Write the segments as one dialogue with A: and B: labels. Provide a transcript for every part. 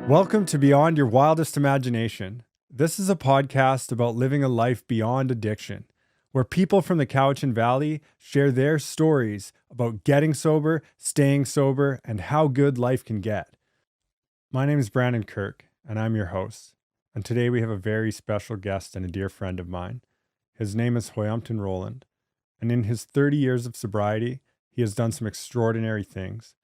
A: Welcome to Beyond Your Wildest Imagination. This is a podcast about living a life beyond addiction, where people from the Quw'utsun Valley share their stories about getting sober, staying sober, and how good life can get. My name is Brandon Kirk, and I'm your host. And today we have a very special guest and a dear friend of mine. His name is Hwiemtun Roland, and in his 30 years of sobriety, he has done some extraordinary things.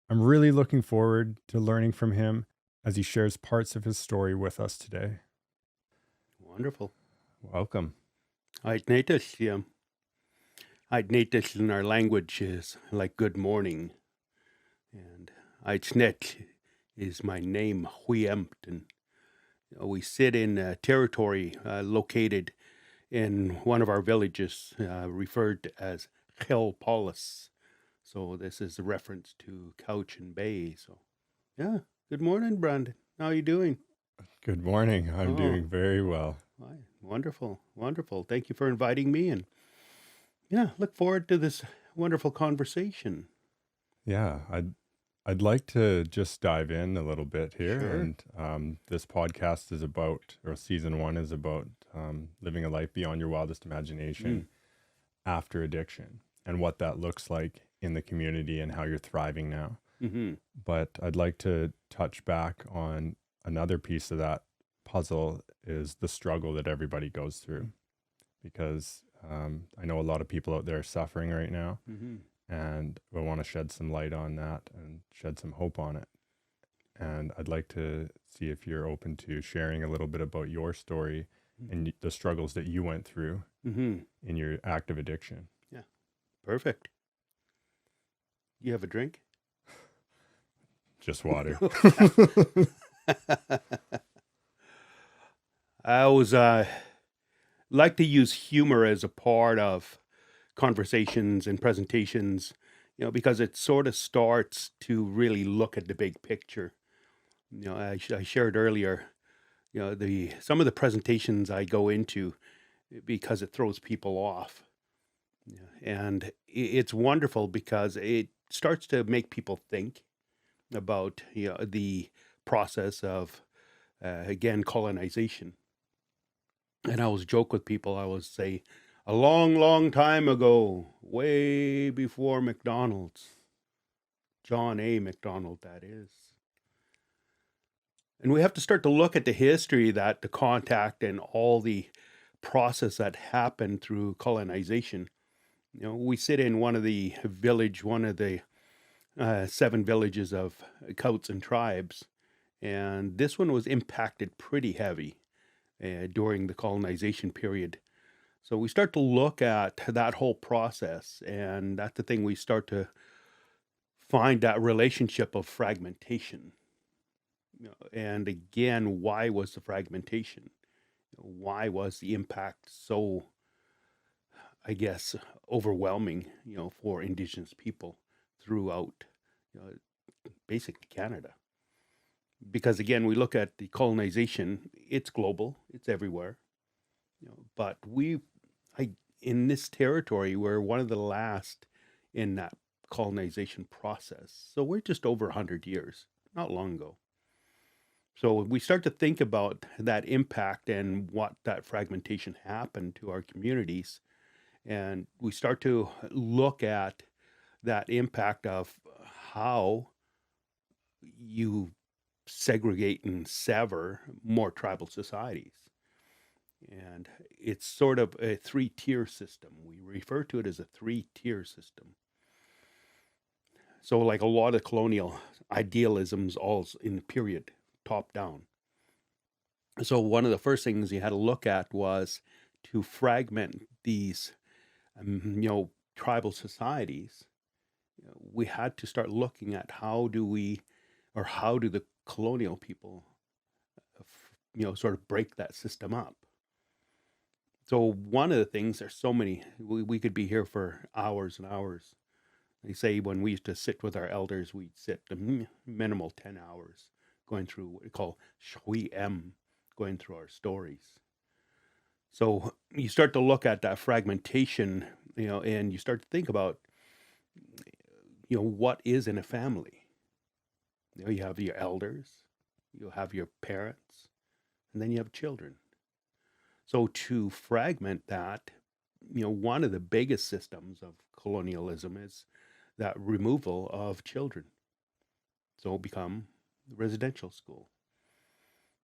A: I'm really looking forward to learning from him as he shares parts of his story with us today.
B: Wonderful.
A: Welcome.
B: Aitnetis in our language is like good morning. And Aitsnet is my name, Hwiemtun. We sit in territory located in one of our villages referred to as Polis. So this is a reference to Cowichan Bay. So, yeah. Good morning, Brandon. How are you doing?
A: Good morning. I'm doing very well.
B: Wonderful. Wonderful. Thank you for inviting me. And yeah, look forward to this wonderful conversation.
A: Yeah, I'd like to just dive in a little bit here.
B: Sure.
A: And this podcast is about, or season 1 is about living a life beyond your wildest imagination after addiction and what that looks like in the community and how you're thriving now.
B: Mm-hmm.
A: But I'd like to touch back on another piece of that puzzle is the struggle that everybody goes through, because I know a lot of people out there are suffering right now, and I want to shed some light on that and shed some hope on it. And I'd like to see if you're open to sharing a little bit about your story and the struggles that you went through in your active addiction.
B: Yeah, perfect. You have a drink?
A: Just water.
B: I always like to use humor as a part of conversations and presentations, because it sort of starts to really look at the big picture. I shared earlier, some of the presentations I go into because it throws people off. And it's wonderful because it starts to make people think about the process of again colonization. And I always joke with people. I always say, a long time ago, way before McDonald's, John A. McDonald, that is. And we have to start to look at the history, that the contact and all the process that happened through colonization. We sit in one of the 7 villages of Quw'utsun tribes, and this one was impacted pretty heavy during the colonization period. So we start to look at that whole process, and that's the thing, we start to find that relationship of fragmentation. And again, why was the fragmentation? Why was the impact so, I guess, overwhelming, for Indigenous people throughout basically Canada? Because again, we look at the colonization, it's global, it's everywhere. But in this territory, we're one of the last in that colonization process. So we're just over 100 years, not long ago. So we start to think about that impact and what that fragmentation happened to our communities. And we start to look at that impact of how you segregate and sever more tribal societies. And it's sort of a 3-tier system. We refer to it as a 3-tier system. So like a lot of colonial idealisms, all in the period, top down. So one of the first things you had to look at was to fragment these, tribal societies. We had to start looking at how do the colonial people, sort of break that system up. So one of the things, there's so many, we could be here for hours and hours. They say when we used to sit with our elders, we'd sit a minimal 10 hours going through what we call Hwiemtun, going through our stories. So you start to look at that fragmentation, and you start to think about, what is in a family. You have your elders, you have your parents, and then you have children. So to fragment that, one of the biggest systems of colonialism is that removal of children. So become residential school.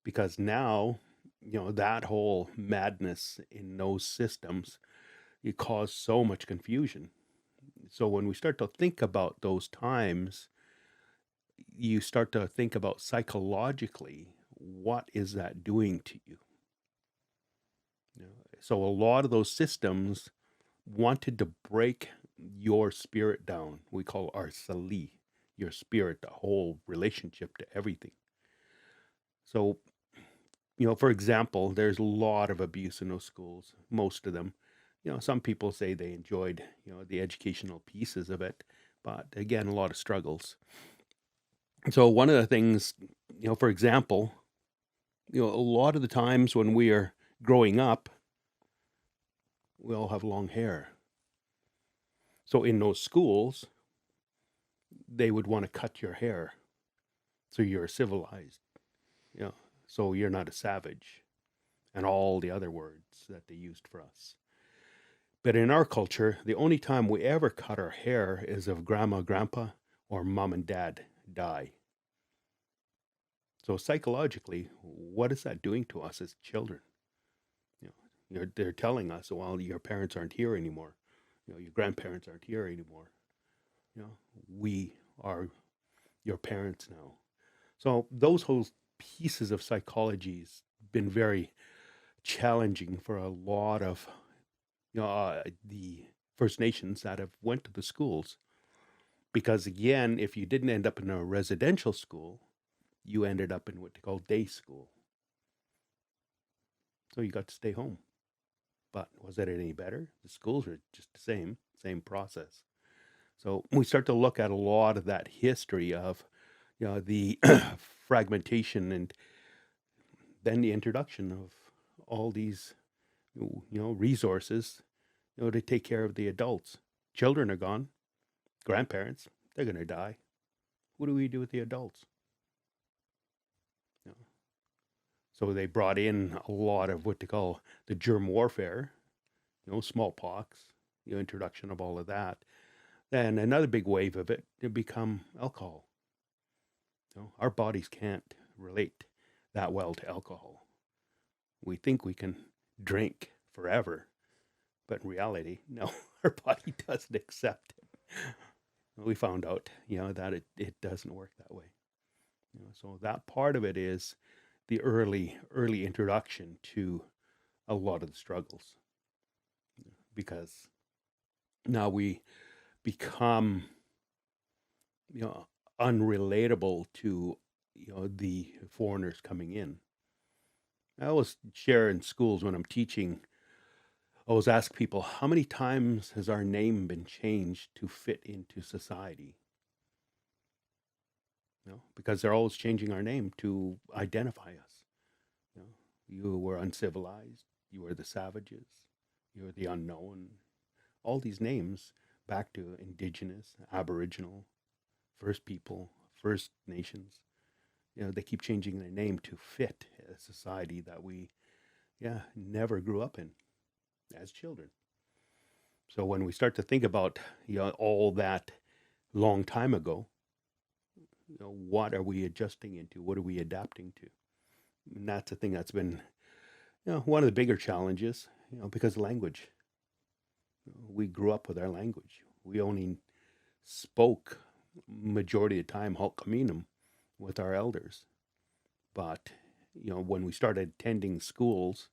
B: Because now, that whole madness in those systems, it caused so much confusion. So when we start to think about those times, you start to think about psychologically, what is that doing to you? So a lot of those systems wanted to break your spirit down. We call our sali, your spirit, the whole relationship to everything. So, for example, there's a lot of abuse in those schools, most of them. Some people say they enjoyed, the educational pieces of it, but again, a lot of struggles. So one of the things, for example, a lot of the times when we are growing up, we all have long hair. So in those schools, they would want to cut your hair so you're civilized, so you're not a savage, and all the other words that they used for us. But in our culture, the only time we ever cut our hair is if grandma, grandpa, or mom and dad die. So psychologically, what is that doing to us as children? They're telling us, well, your parents aren't here anymore. Your grandparents aren't here anymore. We are your parents now. So those whole pieces of psychology has been very challenging for a lot of the First Nations that have went to the schools. Because again, if you didn't end up in a residential school, you ended up in what they call day school. So you got to stay home. But was it any better? The schools are just the same process. So we start to look at a lot of that history of, the fragmentation, and then the introduction of all these, resources, to take care of the adults. Children are gone. Grandparents, they're going to die. What do we do with the adults? So they brought in a lot of what they call the germ warfare, smallpox, introduction of all of that. Then another big wave of it become alcohol. Our bodies can't relate that well to alcohol. We think we can drink forever, but in reality, no, our body doesn't accept it. We found out, that it doesn't work that way. So that part of it is the early introduction to a lot of the struggles, because now we become, unrelatable to, the foreigners coming in. I always share in schools when I'm teaching, I always ask people, how many times has our name been changed to fit into society? Because they're always changing our name to identify us. You were uncivilized, you were the savages, you were the unknown. All these names back to Indigenous, Aboriginal, First People, First Nations. They keep changing their name to fit a society that we, never grew up in as children. So when we start to think about, all that long time ago, what are we adjusting into? What are we adapting to? And that's the thing that's been, one of the bigger challenges, because language. We grew up with our language. We only spoke majority of the time Hulkaminum with our elders. But, when we started attending schools,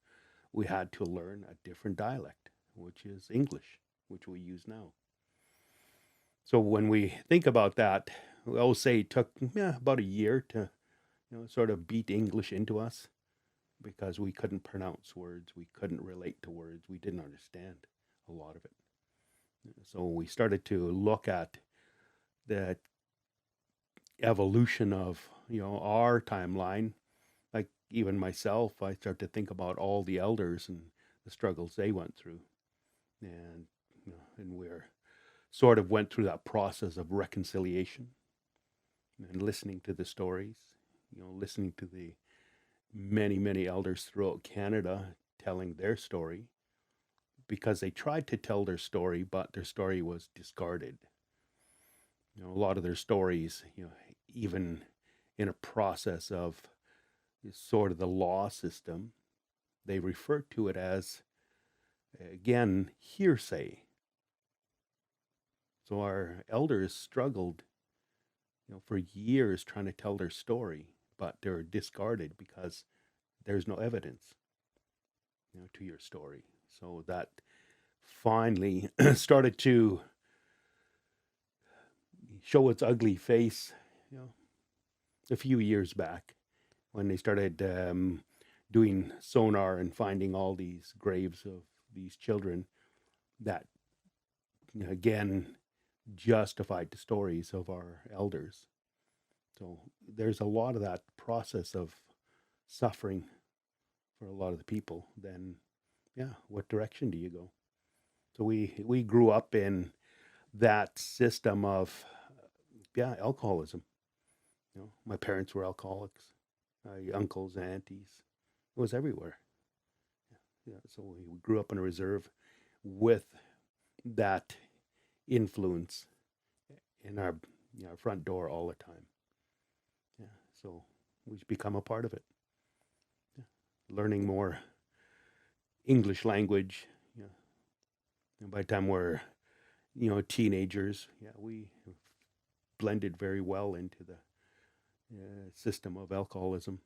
B: we had to learn a different dialect, which is English, which we use now. So when we think about that, we always say it took about a year to, sort of beat English into us, because we couldn't pronounce words, we couldn't relate to words, we didn't understand a lot of it. So we started to look at the evolution of our timeline, like even myself, I start to think about all the elders and the struggles they went through. And, and we're sort of went through that process of reconciliation and listening to the stories, listening to the many, many elders throughout Canada telling their story, because they tried to tell their story, but their story was discarded. A lot of their stories, even in a process of sort of the law system, they refer to it as, again, hearsay. So our elders struggled, for years trying to tell their story, but they're discarded because there's no evidence, to your story. So that finally started to show its ugly face, a few years back when they started doing sonar and finding all these graves of these children that, again, justified the stories of our elders. So there's a lot of that process of suffering for a lot of the people. Then, what direction do you go? So we grew up in that system of, alcoholism. My parents were alcoholics, uncles, aunties. It was everywhere. So we grew up in a reserve with that influence in our front door all the time. So we've become a part of it. Learning more English language. And by the time we're teenagers, we blended very well into the system of alcoholism.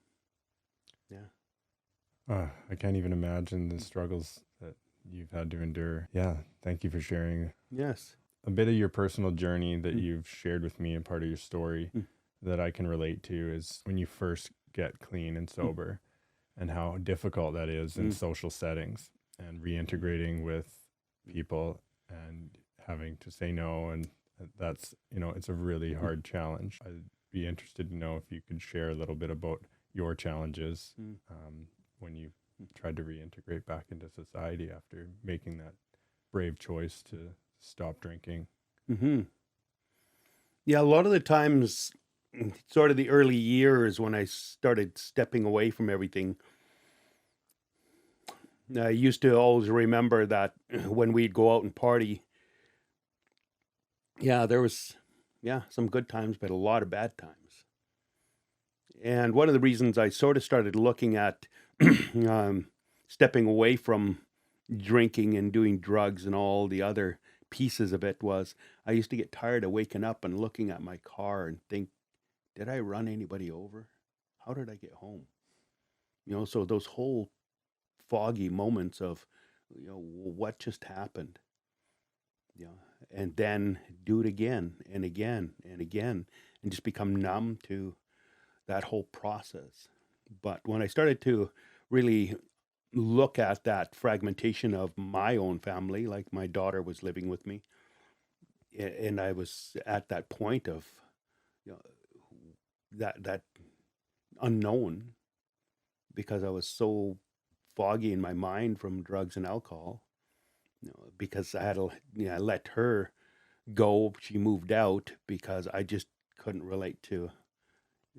A: I can't even imagine the struggles that you've had to endure. Yeah, thank you for sharing.
B: Yes.
A: A bit of your personal journey that you've shared with me and part of your story that I can relate to is when you first get clean and sober and how difficult that is in social settings and reintegrating with people and having to say no. And that's, it's a really hard challenge. I'd be interested to know if you could share a little bit about your challenges when you tried to reintegrate back into society after making that brave choice to stop drinking.
B: Yeah, a lot of the times, sort of the early years when I started stepping away from everything, I used to always remember that when we'd go out and party, there was, some good times, but a lot of bad times. And one of the reasons I sort of started looking at stepping away from drinking and doing drugs and all the other pieces of it was I used to get tired of waking up and looking at my car and think, did I run anybody over? How did I get home? So those whole foggy moments of, what just happened? And then do it again and again and again and just become numb to that whole process. But when I started to really look at that fragmentation of my own family, like my daughter was living with me, and I was at that point of that unknown, because I was so foggy in my mind from drugs and alcohol, because I had to let her go. She moved out because I just couldn't relate to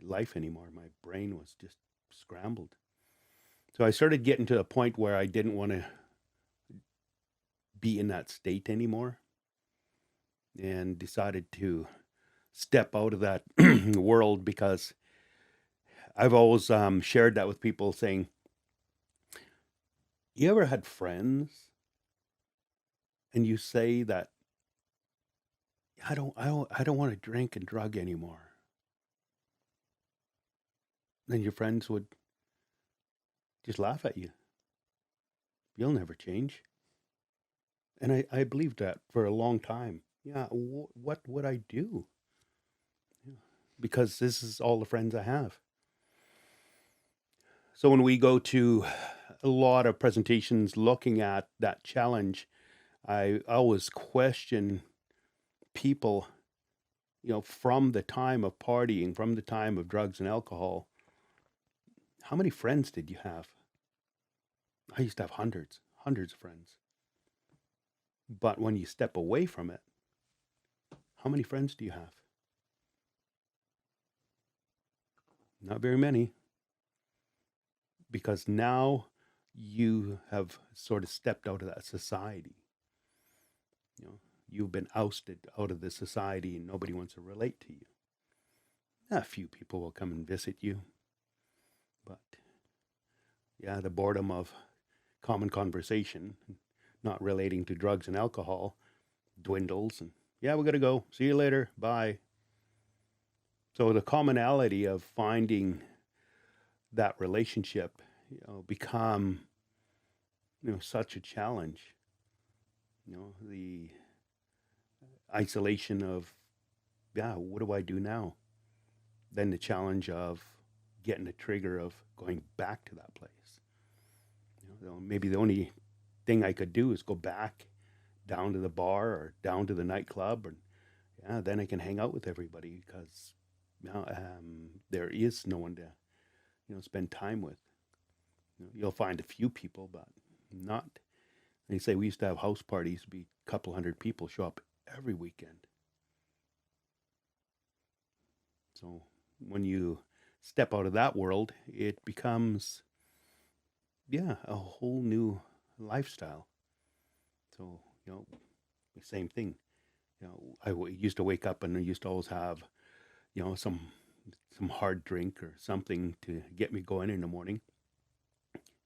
B: life anymore. My brain was just scrambled. So I started getting to a point where I didn't want to be in that state anymore, and decided to step out of that world, because I've always shared that with people, saying, you ever had friends and you say that I don't want to drink and drug anymore? Then your friends would just laugh at you. You'll never change. And I believed that for a long time. What would I do? Because this is all the friends I have. So when we go to a lot of presentations looking at that challenge, I always question people from the time of partying, from the time of drugs and alcohol, how many friends did you have? I used to have hundreds of friends. But when you step away from it, how many friends do you have? Not very many. Because now you have sort of stepped out of that society. You've been ousted out of the society and nobody wants to relate to you. A few people will come and visit you. But yeah, the boredom of common conversation, not relating to drugs and alcohol, dwindles. And yeah, we got to go. See you later. Bye. So the commonality of finding that relationship, become, such a challenge. The isolation of, what do I do now? Then the challenge of getting the trigger of going back to that place. Maybe the only thing I could do is go back down to the bar or down to the nightclub, and then I can hang out with everybody because there is no one to spend time with. You'll find a few people, but not. They say we used to have house parties, be a couple hundred people show up every weekend. So when you step out of that world, it becomes, a whole new lifestyle. So, the same thing. I used to wake up and I used to always have, some hard drink or something to get me going in the morning.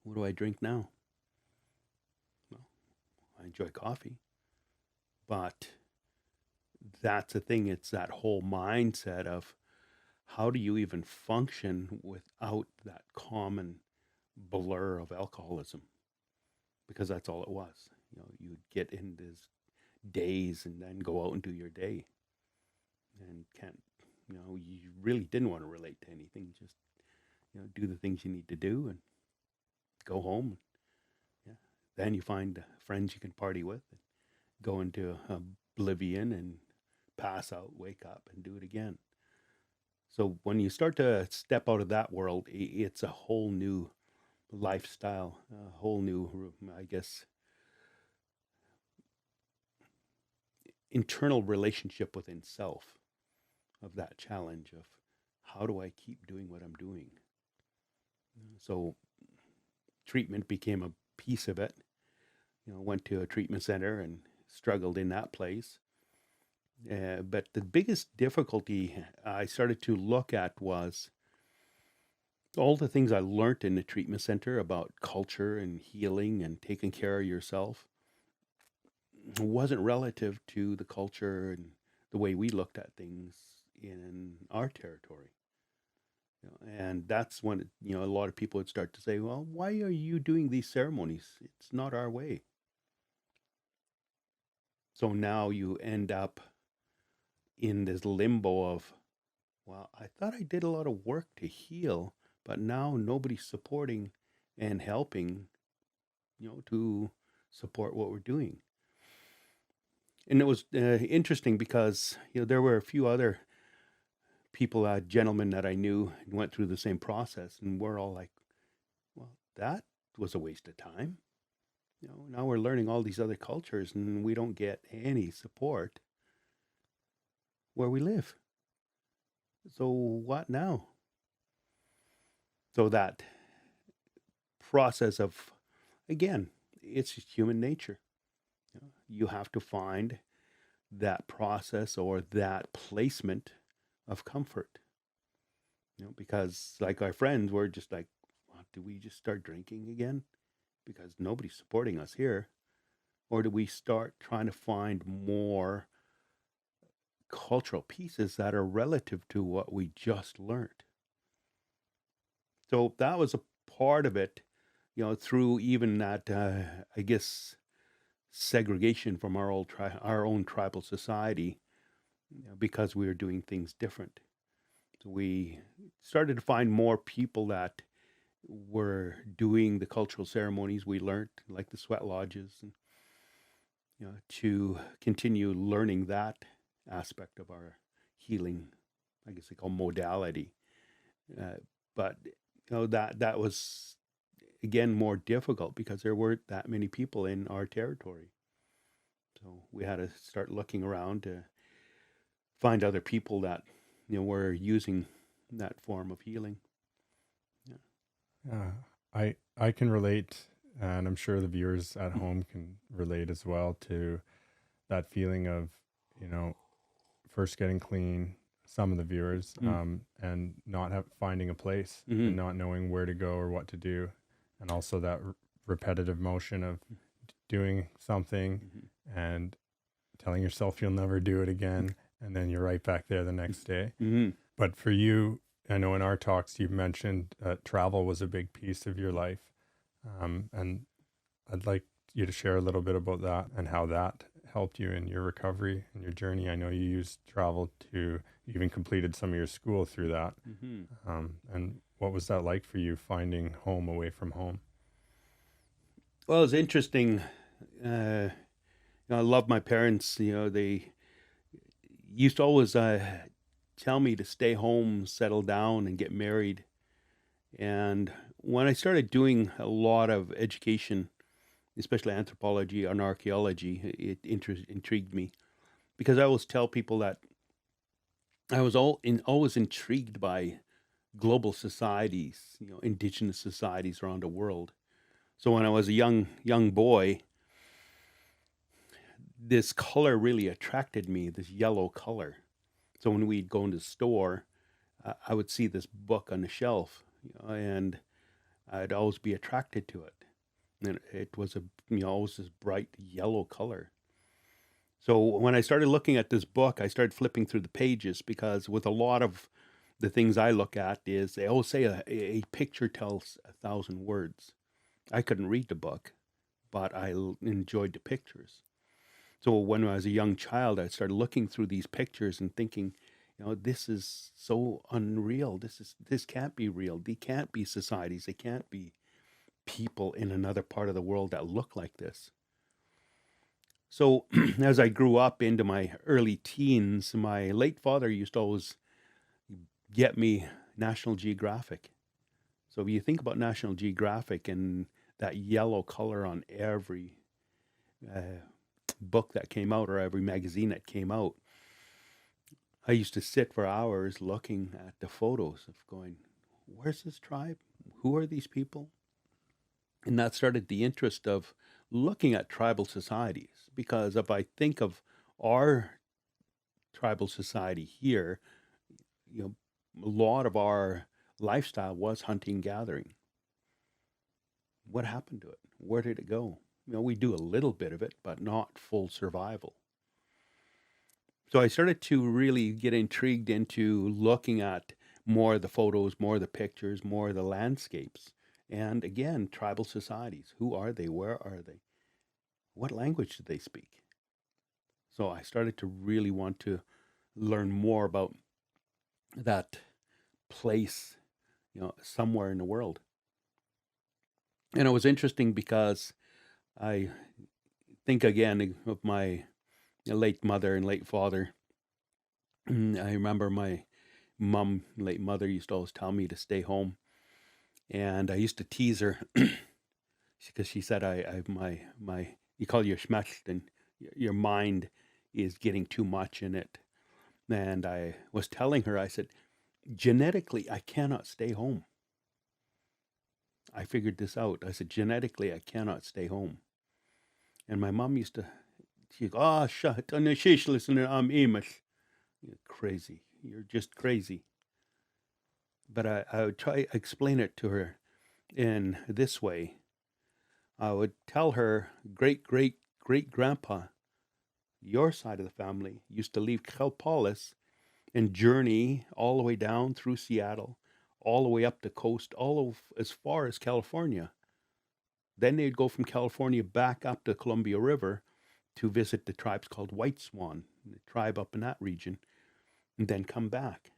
B: What do I drink now? Well, I enjoy coffee. But that's the thing. It's that whole mindset of how do you even function without that common blur of alcoholism? Because that's all it was. You'd get in this daze and then go out and do your day. And you really didn't want to relate to anything. Just, do the things you need to do and go home. Then you find friends you can party with and go into oblivion and pass out, wake up and do it again. So when you start to step out of that world, it's a whole new lifestyle, a whole new, I guess, internal relationship within self of that challenge of how do I keep doing what I'm doing? So treatment became a piece of it. Went to a treatment center and struggled in that place. But the biggest difficulty I started to look at was all the things I learned in the treatment center about culture and healing and taking care of yourself wasn't relative to the culture and the way we looked at things in our territory. And that's when, a lot of people would start to say, well, why are you doing these ceremonies? It's not our way. So now you end up in this limbo of, well, I thought I did a lot of work to heal, but now nobody's supporting and helping, to support what we're doing. And it was interesting because, there were a few other people, gentlemen that I knew went through the same process, and we're all like, well, that was a waste of time. Now we're learning all these other cultures and we don't get any support where we live. So what now? So that process of, again, it's just human nature. You have to find that process or that placement of comfort. Because like our friends, we're just like, well, do we just start drinking again? Because nobody's supporting us here. Or do we start trying to find more cultural pieces that are relative to what we just learned? So that was a part of it, through even that, I guess, segregation from our own tribal society, because we were doing things different. So we started to find more people that were doing the cultural ceremonies we learned, like the sweat lodges, and to continue learning that aspect of our healing, I guess they call modality. But that was again more difficult because there weren't that many people in our territory. So we had to start looking around to find other people that were using that form of healing.
A: Yeah. I can relate, and I'm sure the viewers at home can relate as well to that feeling of, first getting clean, some of the viewers, and not finding a place and not knowing where to go or what to do. And also that repetitive motion of doing something and telling yourself you'll never do it again. And then you're right back there the next day. But for you, I know in our talks, you've mentioned travel was a big piece of your life. And I'd like you to share a little bit about that and how that helped you in your recovery and your journey. I know you used travel you even completed some of your school through that. And what was that like for you, finding home away from home?
B: Well, it's interesting. I love my parents. They used to always tell me to stay home, settle down, and get married. And when I started doing a lot of education, especially anthropology and archaeology, it intrigued me because I always tell people that I was always intrigued by global societies, indigenous societies around the world. So when I was a young boy, this color really attracted me, this yellow color. So when we'd go into the store, I would see this book on the shelf, and I'd always be attracted to it. And it was always this bright yellow color. So when I started looking at this book, I started flipping through the pages because with a lot of the things I look at is they always say a picture tells 1,000 words. I couldn't read the book, but I enjoyed the pictures. So when I was a young child, I started looking through these pictures and thinking, this is so unreal. This can't be real. They can't be societies. They can't be people in another part of the world that look like this. So as I grew up into my early teens, my late father used to always get me National Geographic. So if you think about National Geographic and that yellow color on every book that came out or every magazine that came out, I used to sit for hours looking at the photos of going, where's this tribe? Who are these people? And that started the interest of looking at tribal societies, because if I think of our tribal society here, a lot of our lifestyle was hunting, gathering. What happened to it? Where did it go? We do a little bit of it, but not full survival. So I started to really get intrigued into looking at more of the photos, more of the pictures, more of the landscapes. And again, tribal societies. Who are they? Where are they? What language do they speak? So I started to really want to learn more about that place, somewhere in the world. And it was interesting because I think again of my late mother and late father. I remember my late mother, used to always tell me to stay home. And I used to tease her because she said, you call your schmecht, your mind is getting too much in it. And I was telling her, I said, genetically, I cannot stay home. I figured this out. I said, genetically, I cannot stay home. And my mom used to, she'd go, you're crazy. You're just crazy. But I would try to explain it to her in this way. I would tell her, great-great-great-grandpa, your side of the family used to leave Kelpolis and journey all the way down through Seattle, all the way up the coast, as far as California. Then they'd go from California back up the Columbia River to visit the tribes called White Swan, the tribe up in that region, and then come back.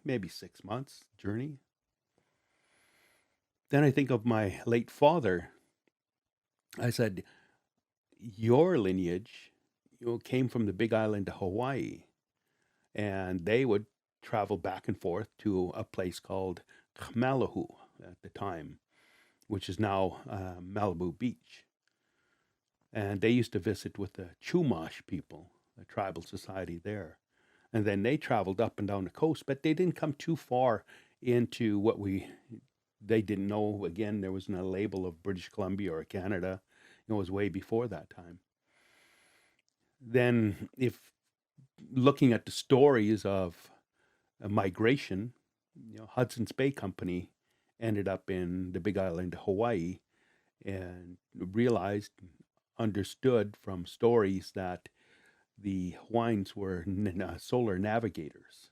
B: Maybe 6 months journey. Then I think of my late father. I said, your lineage came from the big island of Hawaii. and they would travel back and forth to a place called Khmalahu at the time, which is now Malibu Beach. And they used to visit with the Chumash people, the tribal society there. And then they traveled up and down the coast, but they didn't come too far into what they didn't know. Again, there wasn't a label of British Columbia or Canada. It was way before that time. Then, if looking at the stories of migration, Hudson's Bay Company ended up in the Big Island, Hawaii, and understood from stories that the Hawaiians were solar navigators.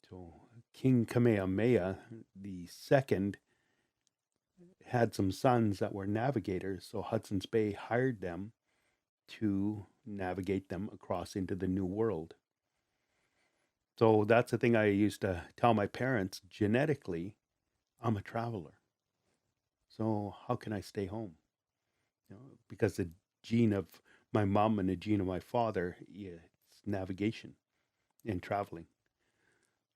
B: So King Kamehameha II had some sons that were navigators, so Hudson's Bay hired them to navigate them across into the New World. So that's the thing I used to tell my parents. Genetically, I'm a traveler. So how can I stay home? Because the gene of my mom and the gene of my father, it's navigation and traveling.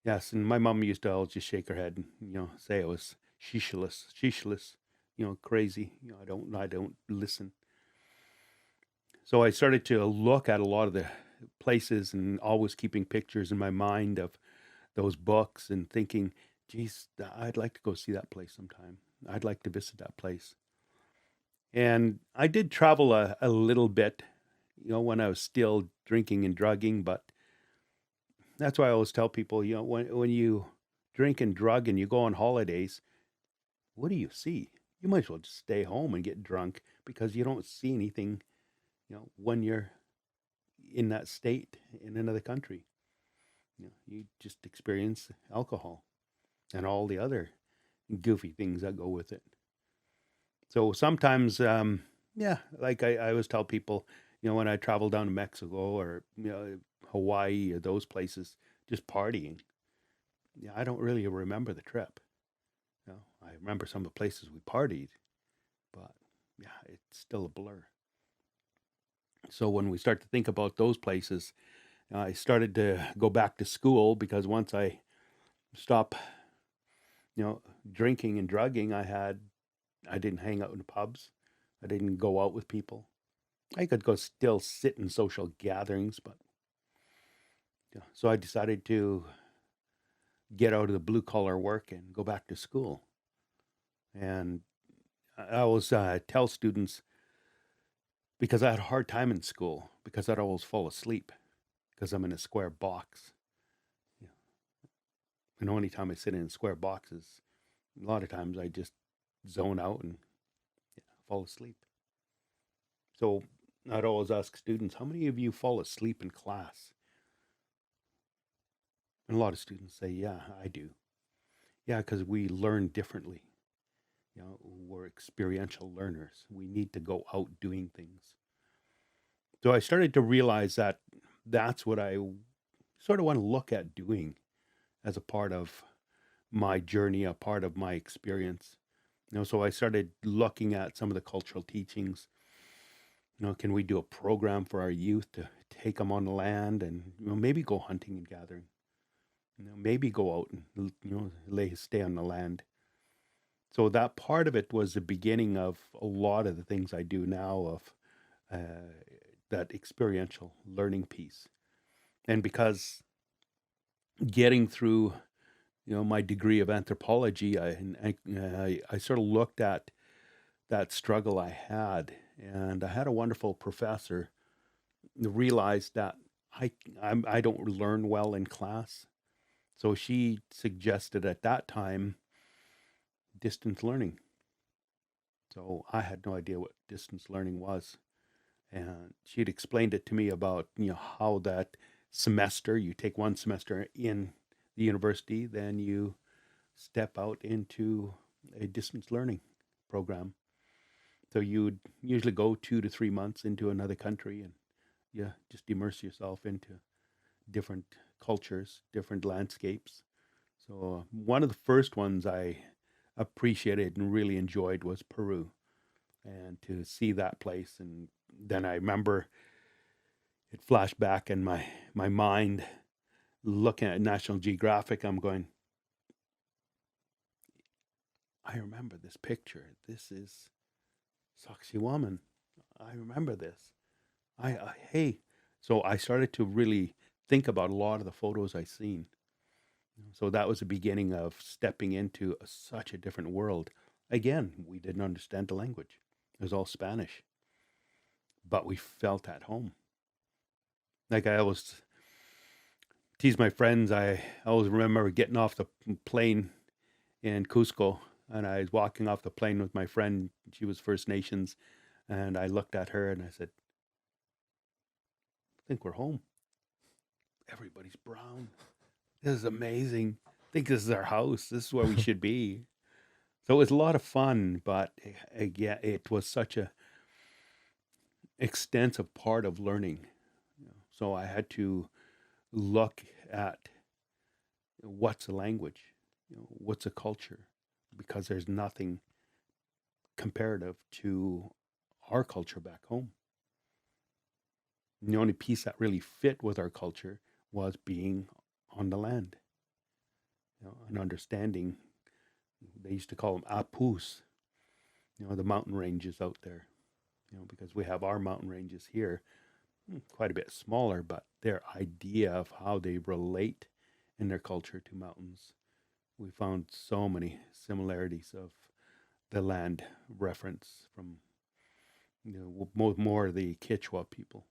B: Yes, and my mom used to always just shake her head and say I was sheeshless, crazy. I don't listen. So I started to look at a lot of the places and always keeping pictures in my mind of those books and thinking, geez, I'd like to go see that place sometime. I'd like to visit that place. And I did travel a little bit, when I was still drinking and drugging, but that's why I always tell people, when you drink and drug and you go on holidays, what do you see? You might as well just stay home and get drunk because you don't see anything, when you're in that state in another country. You just experience alcohol and all the other goofy things that go with it. So sometimes, like I always tell people, when I travel down to Mexico or Hawaii or those places, just partying, I don't really remember the trip. I remember some of the places we partied, but it's still a blur. So when we start to think about those places, I started to go back to school because once I stopped, drinking and drugging, I didn't hang out in pubs. I didn't go out with people. I could go still sit in social gatherings, but so I decided to get out of the blue collar work and go back to school. And I always tell students, because I had a hard time in school, because I'd always fall asleep because I'm in a square box. And the only time I sit in square boxes, a lot of times I just zone out and fall asleep. So I'd always ask students, how many of you fall asleep in class? And a lot of students say, yeah, I do. Yeah, because we learn differently. We're experiential learners. We need to go out doing things. So I started to realize that that's what I sort of want to look at doing as a part of my journey, a part of my experience. So I started looking at some of the cultural teachings. Can we do a program for our youth to take them on the land and maybe go hunting and gathering? Maybe go out and stay on the land. So that part of it was the beginning of a lot of the things I do now of that experiential learning piece. And because getting through, my degree of anthropology, I sort of looked at that struggle I had, and I had a wonderful professor who realized that I don't learn well in class. So she suggested at that time distance learning. So I had no idea what distance learning was. And she'd explained it to me about, how that semester, you take one semester in the university, then you step out into a distance learning program. So you'd usually go 2 to 3 months into another country and just immerse yourself into different cultures, different landscapes. So one of the first ones I appreciated and really enjoyed was Peru, and to see that place. And then I remember it flashed back in my mind looking at National Geographic, I'm going, I remember this picture. This is Saskatchewan. I remember this. Hey. So I started to really think about a lot of the photos I seen. So that was the beginning of stepping into such a different world. Again, we didn't understand the language. It was all Spanish. But we felt at home. Like I always tease my friends, I always remember getting off the plane in Cusco, and I was walking off the plane with my friend. She was First Nations, and I looked at her and I said, I think we're home. Everybody's brown. This is amazing. I think this is our house. This is where we should be. So it was a lot of fun, but yeah, it was such a extensive part of learning. So I had to look at what's a language, what's a culture, because there's nothing comparative to our culture back home. And the only piece that really fit with our culture was being on the land, and understanding. They used to call them apus, the mountain ranges out there, because we have our mountain ranges here, quite a bit smaller, but their idea of how they relate in their culture to mountains, we found so many similarities of the land reference from, more the Quechua people.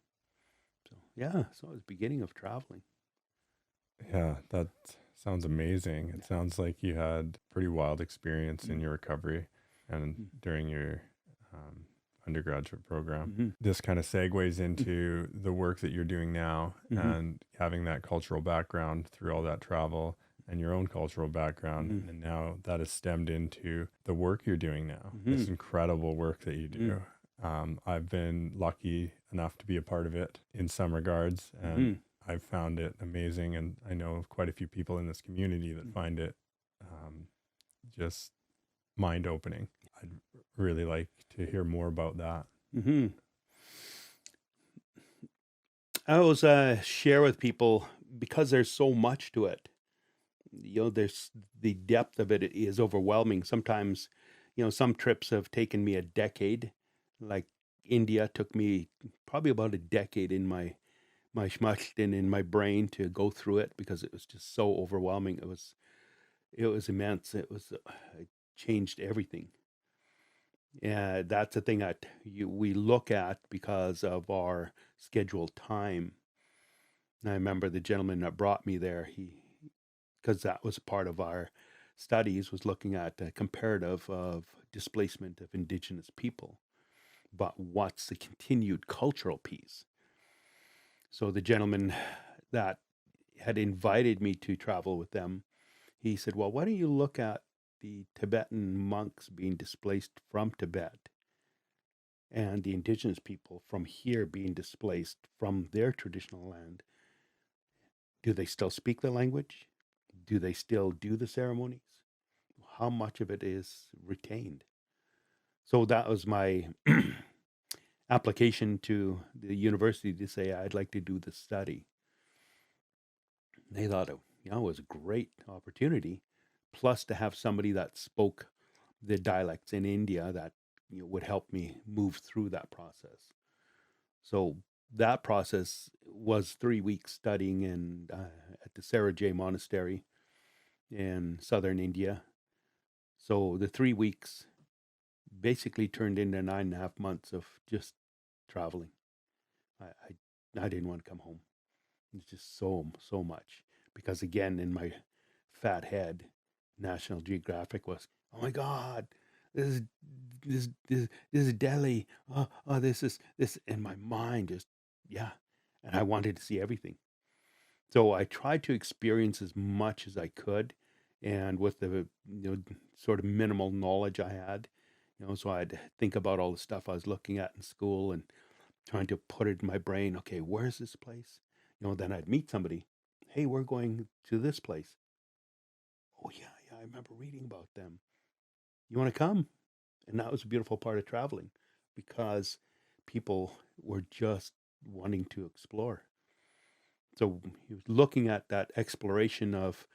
B: So yeah, so it was the beginning of traveling.
A: Yeah, that sounds amazing. It sounds like you had pretty wild experience in your recovery and during your undergraduate program. This kind of segues into the work that you're doing now and having that cultural background through all that travel and your own cultural background. And now that has stemmed into the work you're doing now. This incredible work that you do. I've been lucky enough to be a part of it in some regards, and I've found it amazing. And I know quite a few people in this community that find it just mind-opening. I'd really like to hear more about that.
B: I always share with people, because there's so much to it. There's the depth of it is overwhelming. Sometimes, some trips have taken me a decade. Like India took me probably about a decade in my schmuck and in my brain to go through it, because it was just so overwhelming. It was immense. It changed everything. Yeah, that's the thing that we look at because of our scheduled time. And I remember the gentleman that brought me there, because that was part of our studies, was looking at a comparative of displacement of Indigenous people. But what's the continued cultural piece? So the gentleman that had invited me to travel with them, he said, well, why don't you look at the Tibetan monks being displaced from Tibet and the Indigenous people from here being displaced from their traditional land? Do they still speak the language? Do they still do the ceremonies? How much of it is retained? So that was my application to the university to say I'd like to do this study. They thought it was a great opportunity, plus to have somebody that spoke the dialects in India that would help me move through that process. So that process was 3 weeks studying at the Sarajay Monastery in southern India. So the 3 weeks basically turned into 9.5 months of just traveling. I didn't want to come home. It's just so much, because again, in my fat head, National Geographic was, oh my God, this is Delhi. Oh, this in my mind, just and I wanted to see everything. So I tried to experience as much as I could, and with the sort of minimal knowledge I had, so I'd think about all the stuff I was looking at in school and trying to put it in my brain. Okay, where's this place? Then I'd meet somebody. Hey, we're going to this place. Oh yeah, I remember reading about them. You want to come? And that was a beautiful part of traveling, because people were just wanting to explore. So he was looking at that exploration of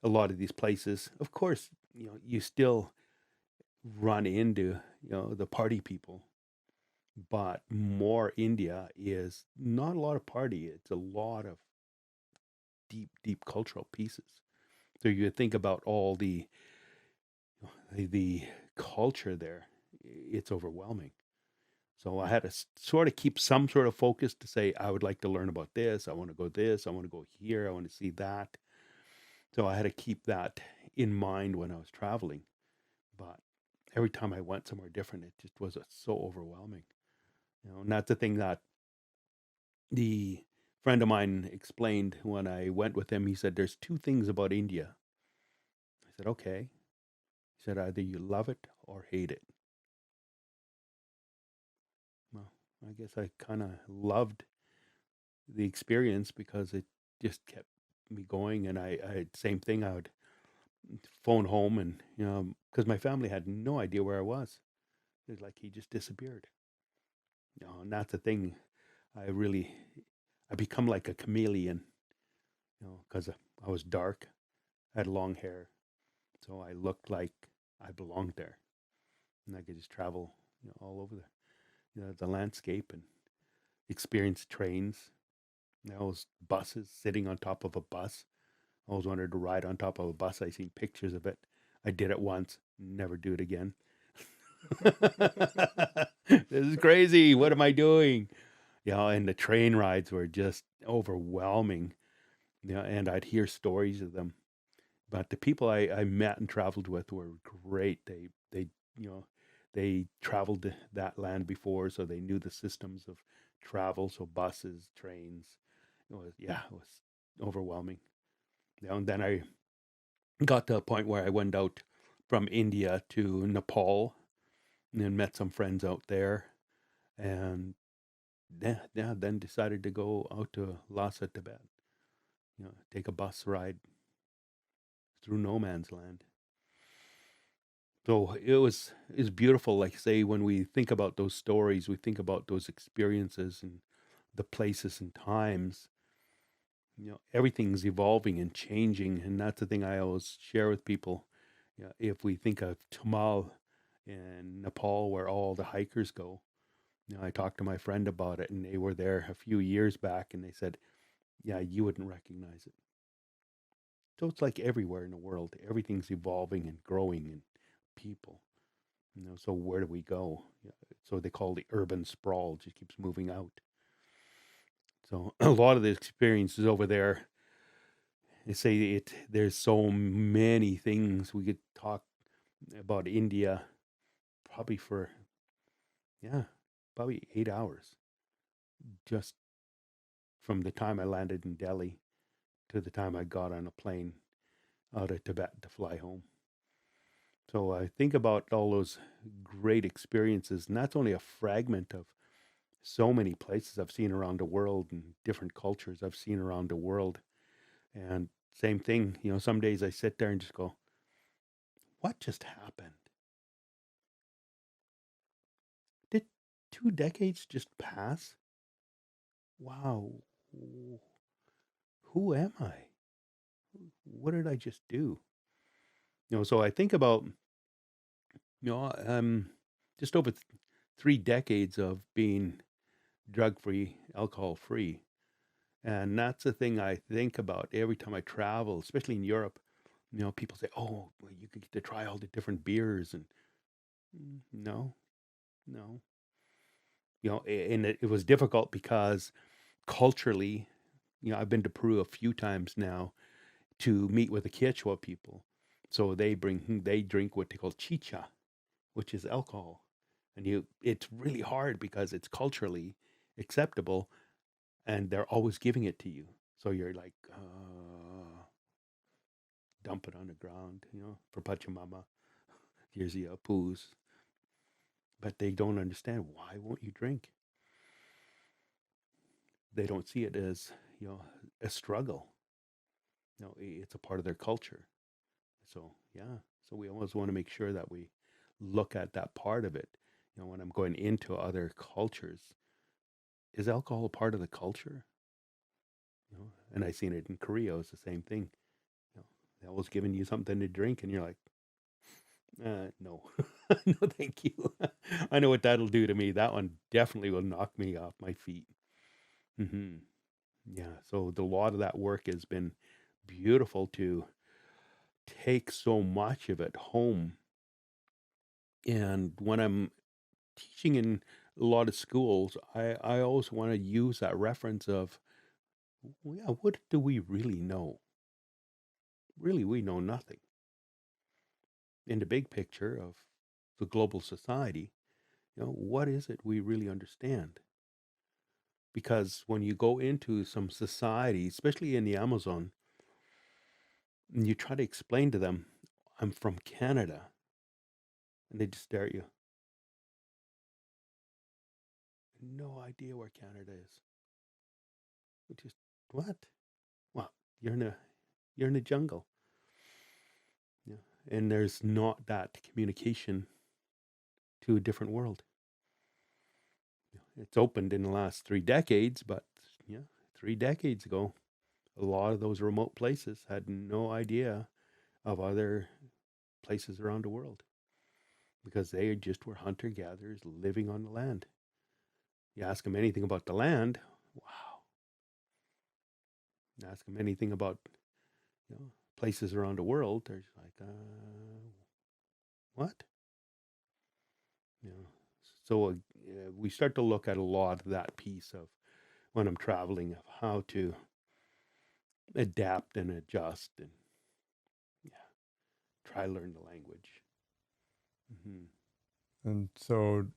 B: a lot of these places. Of course, you still run into, the party people, but more India is not a lot of party. It's a lot of deep, deep cultural pieces. So you think about all the culture there, it's overwhelming. So I had to sort of keep some sort of focus to say, I would like to learn about this. I want to go this. I want to go here. I want to see that. So I had to keep that in mind when I was traveling. But every time I went somewhere different, it just was so overwhelming. And that's the thing that the friend of mine explained when I went with him. He said, there's two things about India. I said, okay. He said, either you love it or hate it. Well, I guess I kind of loved the experience because it just kept me going. And I same thing, I would phone home and, because my family had no idea where I was. It was like he just disappeared. And that's the thing. I become like a chameleon, because I was dark, I had long hair. So I looked like I belonged there. And I could just travel, all over the landscape and experience trains. Those buses, sitting on top of a bus. I always wanted to ride on top of a bus. I seen pictures of it. I did it once, never do it again. This is crazy. What am I doing? And the train rides were just overwhelming. And I'd hear stories of them. But the people I met and traveled with were great. You know, they traveled to that land before, so they knew the systems of travel. So buses, trains. It was overwhelming. And then I got to a point where I went out from India to Nepal and then met some friends out there, and then decided to go out to Lhasa, Tibet. Take a bus ride through no man's land. So it's beautiful. Like say, when we think about those stories, we think about those experiences and the places and times. Everything's evolving and changing, and that's the thing I always share with people. If we think of Tamal in Nepal, where all the hikers go, I talked to my friend about it, and they were there a few years back, and they said, "Yeah, you wouldn't recognize it." So it's like everywhere in the world, everything's evolving and growing, and people. So where do we go? So they call the urban sprawl, just keeps moving out. So a lot of the experiences over there, they say there's so many things we could talk about India probably for, yeah, probably 8 hours, just from the time I landed in Delhi to the time I got on a plane out of Tibet to fly home. So I think about all those great experiences, and that's only a fragment of so many places I've seen around the world and different cultures I've seen around the world. And same thing, some days I sit there and just go, what just happened? Did 2 decades just pass? Wow. Who am I? What did I just do? So I think about, just over 3 decades of being drug free, alcohol free. And that's the thing I think about every time I travel, especially in Europe. People say, oh, well, you can get to try all the different beers. And no, no. And it was difficult because culturally, I've been to Peru a few times now to meet with the Quechua people. So they drink what they call chicha, which is alcohol. And it's really hard because it's culturally acceptable and they're always giving it to you. So you're like, dump it on the ground, for Pachamama. Here's your poos. But they don't understand, why won't you drink? They don't see it as, a struggle. It's a part of their culture. So, yeah. So we always want to make sure that we look at that part of it. When I'm going into other cultures, is alcohol a part of the culture? And I seen it in Korea. It was the same thing. They're always giving you something to drink, and you're like, no, no, thank you. I know what that'll do to me. That one definitely will knock me off my feet. hmm Yeah. So a lot of that work has been beautiful to take so much of it home. And when I'm teaching in a lot of schools, I always want to use that reference of, yeah, what do we really know? Really, we know nothing. In the big picture of the global society, what is it we really understand? Because when you go into some society, especially in the Amazon, and you try to explain to them, I'm from Canada, and they just stare at you. No idea where Canada is. Just what? Well, you're in the jungle. Yeah. And there's not that communication to a different world. It's opened in the last 3 decades, but yeah, 3 decades ago, a lot of those remote places had no idea of other places around the world because they just were hunter gatherers living on the land. You ask them anything about the land, wow. You ask them anything about places around the world, they're just like, what? You know, so we start to look at a lot of that piece of when I'm traveling of how to adapt and adjust and yeah, try to learn the language. hmm
A: And so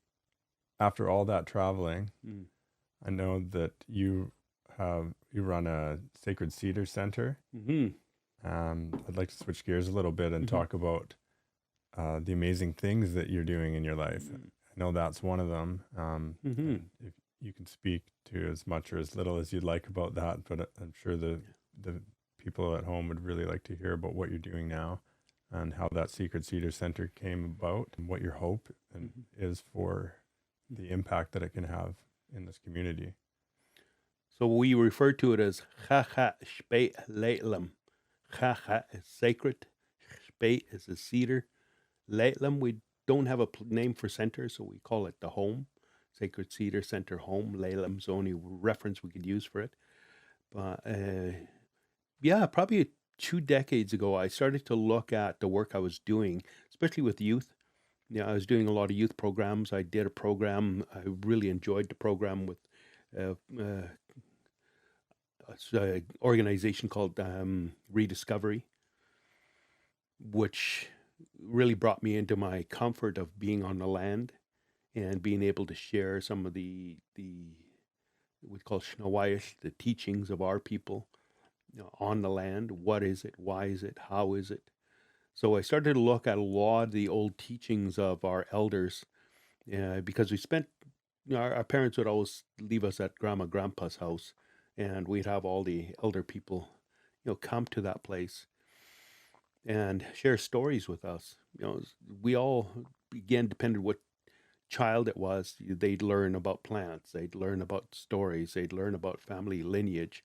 A: after all that traveling,
B: Mm.
A: I know that you run a Sacred Cedars Center.
B: hmm
A: I'd like to switch gears a little bit and
B: hmm
A: talk about the amazing things that you're doing in your life.
B: hmm
A: I know that's one of them.
B: hmm
A: And if you can speak to as much or as little as you'd like about that, but I'm sure the people at home would really like to hear about what you're doing now and how that Sacred Cedars Center came about and what your hope and is for the impact that it can have in this community.
B: So we refer to it as Chacha Shpeit Leitlum. Chacha is sacred, Shpeit is a cedar. Leitlum, we don't have a name for center, so we call it the home. Sacred Cedar Center Home. Leitlum's the only reference we could use for it. But yeah, probably 2 decades ago, I started to look at the work I was doing, especially with youth. I was doing a lot of youth programs. I did a program. I really enjoyed the program with uh, uh, an organization called Rediscovery, which really brought me into my comfort of being on the land and being able to share some of the we call Shnawayish, the teachings of our people on the land. What is it? Why is it? How is it? So I started to look at a lot of the old teachings of our elders because we spent, our parents would always leave us at grandpa's house, and we'd have all the elder people, come to that place and share stories with us. We all, again, depended what child it was, they'd learn about plants, they'd learn about stories, they'd learn about family lineage.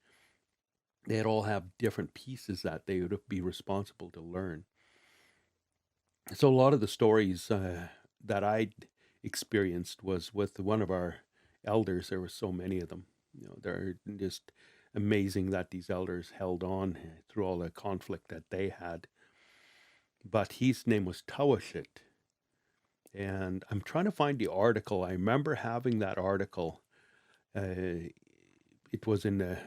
B: They'd all have different pieces that they would be responsible to learn. So a lot of the stories that I experienced was with one of our elders. There were so many of them. They're just amazing that these elders held on through all the conflict that they had. But his name was Tawashit. And I'm trying to find the article. I remember having that article. It was in the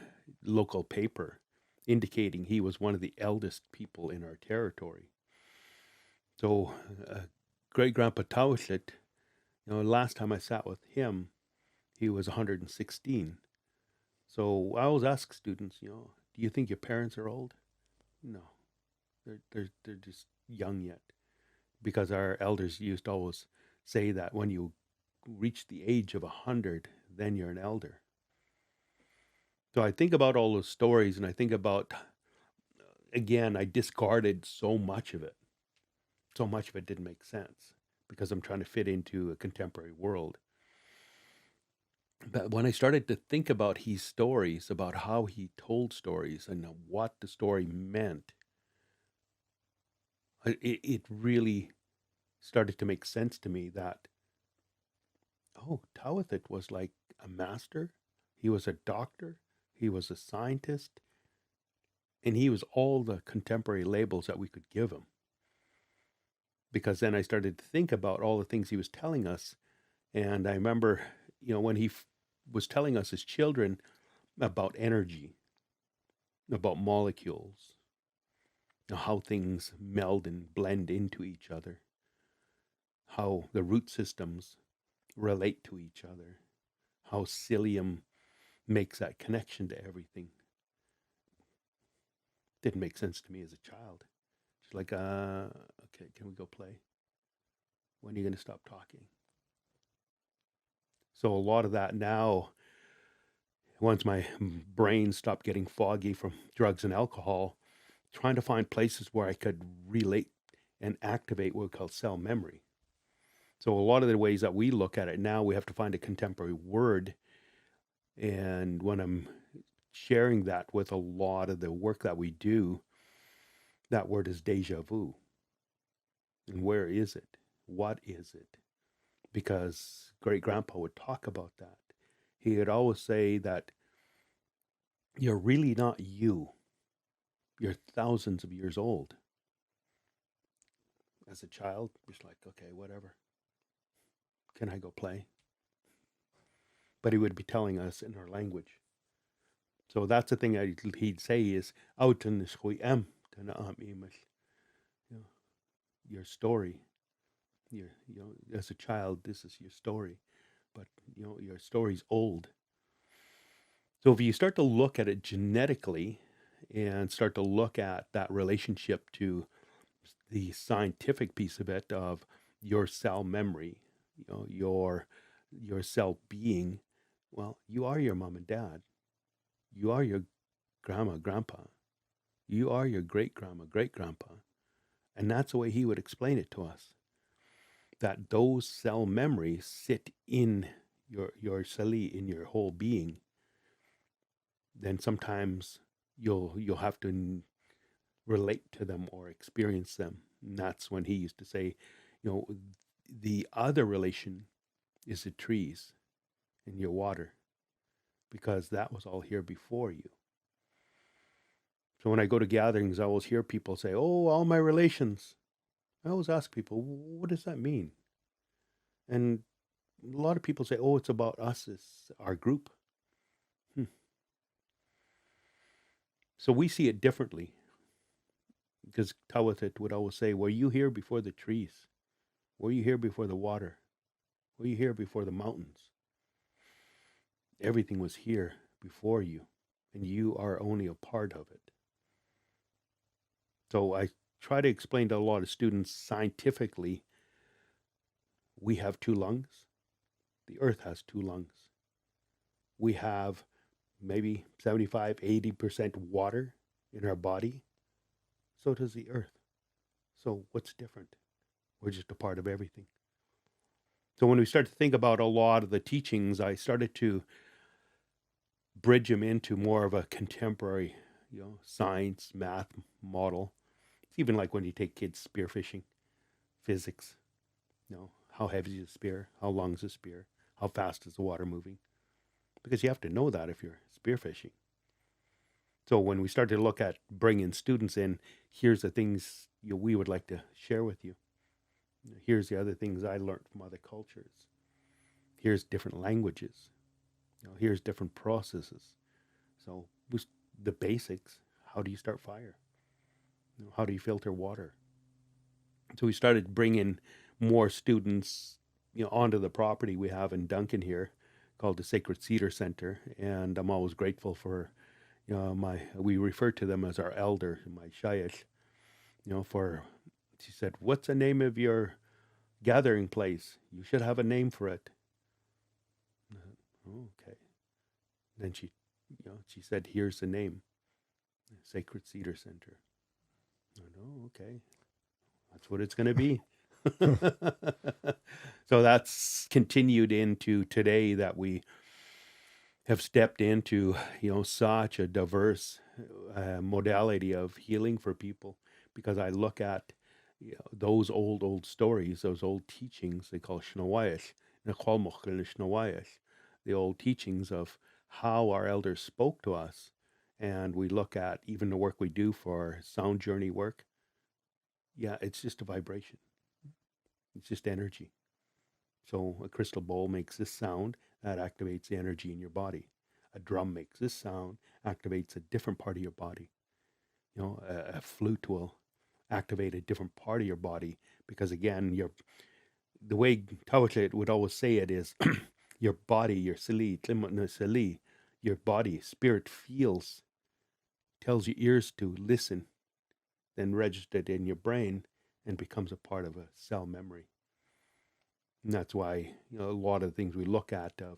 B: local paper indicating he was one of the eldest people in our territory. So, great grandpa Tawashit, last time I sat with him, he was 116. So I always ask students, do you think your parents are old? No, they're just young yet, because our elders used to always say that when you reach the age of 100, then you're an elder. So I think about all those stories, and I think about, again, I discarded so much of it. So much of it didn't make sense because I'm trying to fit into a contemporary world. But when I started to think about his stories, about how he told stories and what the story meant, it really started to make sense to me that, oh, Tawithit was like a master, he was a doctor, he was a scientist, and he was all the contemporary labels that we could give him. Because then I started to think about all the things he was telling us. And I remember, when he was telling us as children about energy, about molecules, how things meld and blend into each other, how the root systems relate to each other, how psyllium makes that connection to everything. Didn't make sense to me as a child. She's like, okay, can we go play? When are you going to stop talking? So a lot of that now, once my brain stopped getting foggy from drugs and alcohol, trying to find places where I could relate and activate what we call cell memory. So a lot of the ways that we look at it now, we have to find a contemporary word. And when I'm sharing that with a lot of the work that we do, that word is deja vu. And where is it? What is it? Because great grandpa would talk about that. He would always say that you're really not you. You're thousands of years old. As a child, just like, okay, whatever. Can I go play? But he would be telling us in our language. So that's the thing he'd say is, "Hwiemtun Roland, your story. As a child, this is your story, but your story's old." So if you start to look at it genetically and start to look at that relationship to the scientific piece of it, of your cell memory, your cell being, well, you are your mom and dad. You are your grandma, grandpa. You are your great grandma, great grandpa. And that's the way he would explain it to us. That those cell memories sit in your celli, in your whole being. Then sometimes you'll have to relate to them or experience them. And that's when he used to say, the other relation is the trees and your water, because that was all here before you. So when I go to gatherings, I always hear people say, "Oh, all my relations." I always ask people, what does that mean? And a lot of people say, "Oh, it's about us, it's our group." So we see it differently, because Tawithit would always say, "Were you here before the trees? Were you here before the water? Were you here before the mountains? Everything was here before you, and you are only a part of it." So I try to explain to a lot of students scientifically, we have two lungs. The earth has two lungs. We have maybe 75, 80% water in our body. So does the earth. So what's different? We're just a part of everything. So when we start to think about a lot of the teachings, I started to bridge them into more of a contemporary, science, math model. It's even like when you take kids spearfishing, physics. How heavy is a spear? How long is a spear? How fast is the water moving? Because you have to know that if you're spearfishing. So when we start to look at bringing students in, here's the things we would like to share with you. Here's the other things I learned from other cultures. Here's different languages. Here's different processes. So the basics. How do you start fire? How do you filter water? So we started bringing more students, onto the property we have in Duncan here, called the Sacred Cedars Center, and I'm always grateful for, we refer to them as our elder, my shayesh, she said, "What's the name of your gathering place? You should have a name for it." Oh, okay. Then she said, "Here's the name, Sacred Cedars Center." Oh, okay. That's what it's going to be. So that's continued into today, that we have stepped into, such a diverse modality of healing for people, because I look at those old stories, those old teachings they call Shnawaish, the old teachings of how our elders spoke to us. And we look at even the work we do for sound journey work. Yeah, it's just a vibration. It's just energy. So a crystal bowl makes this sound, that activates the energy in your body. A drum makes this sound, activates a different part of your body. A flute will activate a different part of your body, because again, the way Tawachet would always say it is your body, your body, spirit feels, tells your ears to listen, then registered in your brain and becomes a part of a cell memory. And that's why, a lot of the things we look at of,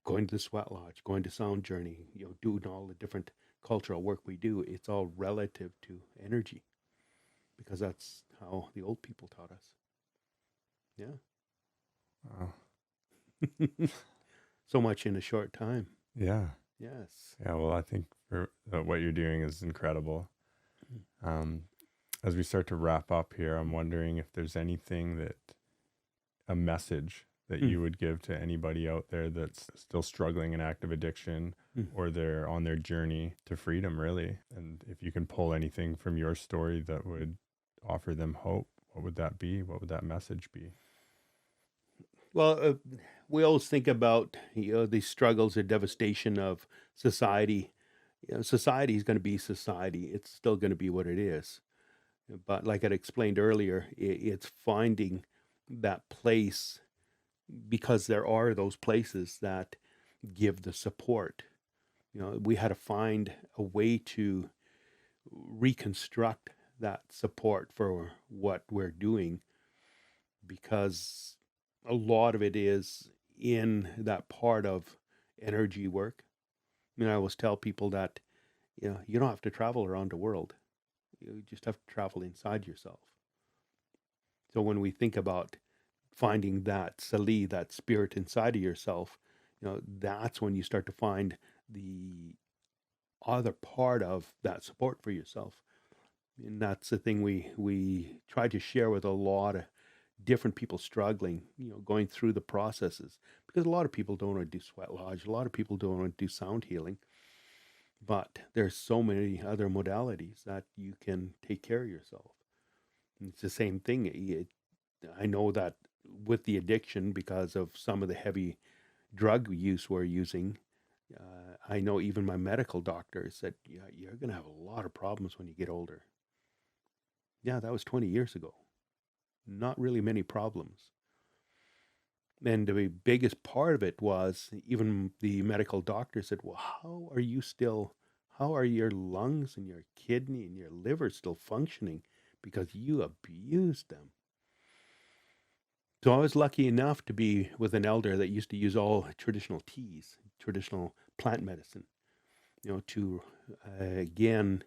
B: going to the sweat lodge, going to sound journey, doing all the different cultural work we do, it's all relative to energy, because that's how the old people taught us. Yeah.
A: Wow.
B: So much in a short time.
A: Yeah.
B: Yes.
A: Yeah. Well, I think what you're doing is incredible. As we start to wrap up here, I'm wondering if there's anything a message that you would give to anybody out there that's still struggling in active addiction, or they're on their journey to freedom, really. And if you can pull anything from your story that would offer them hope, what would that be? What would that message be?
B: Well, we always think about, the struggles or devastation of society. Society is going to be society. It's still going to be what it is. But like I explained earlier, it's finding that place, because there are those places that give the support. We had to find a way to reconstruct that support for what we're doing, because a lot of it is in that part of energy work. I always tell people that, you don't have to travel around the world. You just have to travel inside yourself. So when we think about finding that Sali, that spirit inside of yourself, that's when you start to find the other part of that support for yourself. And that's the thing we try to share with a lot of different people struggling, going through the processes, because a lot of people don't want to do sweat lodge. A lot of people don't want to do sound healing, but there's so many other modalities that you can take care of yourself. And it's the same thing. I know that with the addiction, because of some of the heavy drug use we're using, I know even my medical doctor said, yeah, you're going to have a lot of problems when you get older. Yeah, that was 20 years ago. Not really many problems. And the biggest part of it was, even the medical doctor said, well, how are your lungs and your kidney and your liver still functioning? Because you abused them. So I was lucky enough to be with an elder that used to use all traditional teas, traditional plant medicine, to again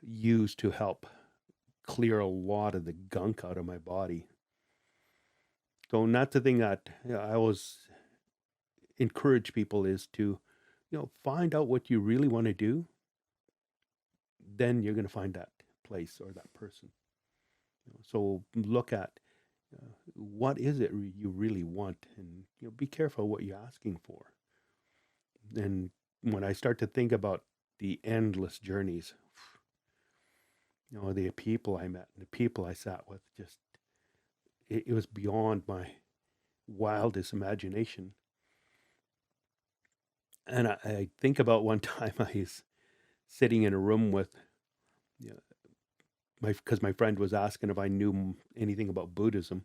B: use to help clear a lot of the gunk out of my body. So that's the thing that I always encourage people is to, find out what you really want to do. Then you're going to find that place or that person. So look at what is it you really want, and be careful what you're asking for. And when I start to think about the endless journeys, the people I met and the people I sat with, just it was beyond my wildest imagination. And I think about one time I was sitting in a room with, because my friend was asking if I knew anything about Buddhism.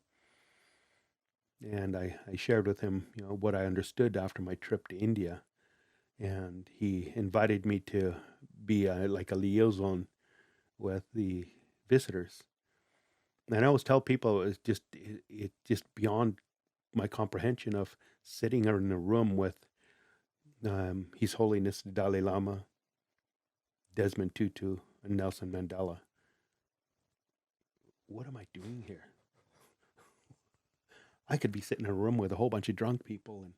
B: And I shared with him, what I understood after my trip to India. And he invited me to be like a liaison with the visitors. And I always tell people it's just beyond my comprehension of sitting in a room with His Holiness the Dalai Lama, Desmond Tutu, and Nelson Mandela. What am I doing here? I could be sitting in a room with a whole bunch of drunk people, and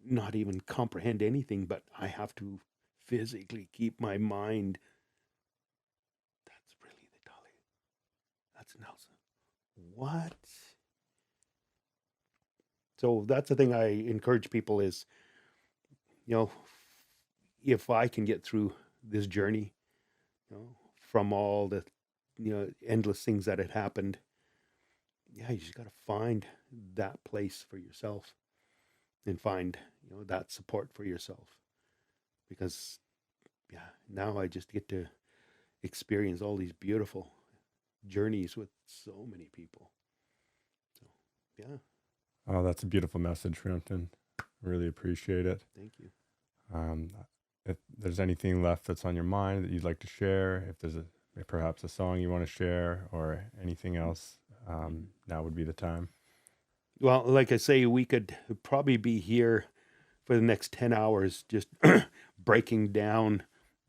B: not even comprehend anything, but I have to physically keep my mind. That's really the Dolly. That's Nelson. What? So that's the thing I encourage people is, if I can get through this journey, from all the, endless things that had happened, you just got to find that place for yourself and find, that support for yourself. Because, now I just get to experience all these beautiful journeys with so many people. So, yeah.
A: Oh, that's a beautiful message, Hwiemtun. Really appreciate it.
B: Thank you.
A: If there's anything left that's on your mind that you'd like to share, if there's perhaps a song you want to share or anything else, now would be the time.
B: Well, like I say, we could probably be here for the next 10 hours just breaking down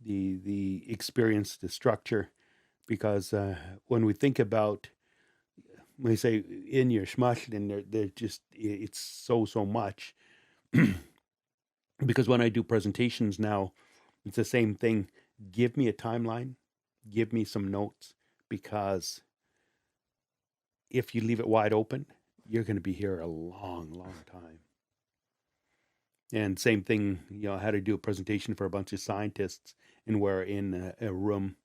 B: the experience, the structure, because when we think about, when we say in your schmush, and they're just, it's so much. Because when I do presentations now, it's the same thing. Give me a timeline, give me some notes, because if you leave it wide open, you're going to be here a long time. And same thing, I had to do a presentation for a bunch of scientists, and we're in a room.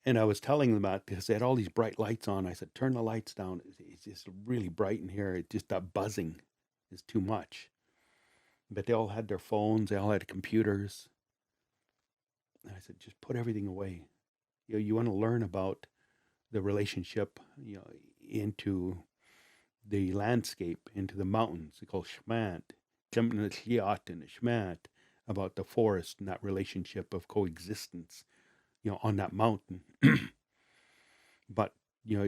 B: And I was telling them that because they had all these bright lights on. I said, turn the lights down. It's just really bright in here. It's just that buzzing is too much. But they all had their phones. They all had computers. And I said, just put everything away. You want to learn about the relationship, into the landscape, into the mountains. It's called Shmant, about the forest and that relationship of coexistence, on that mountain. But your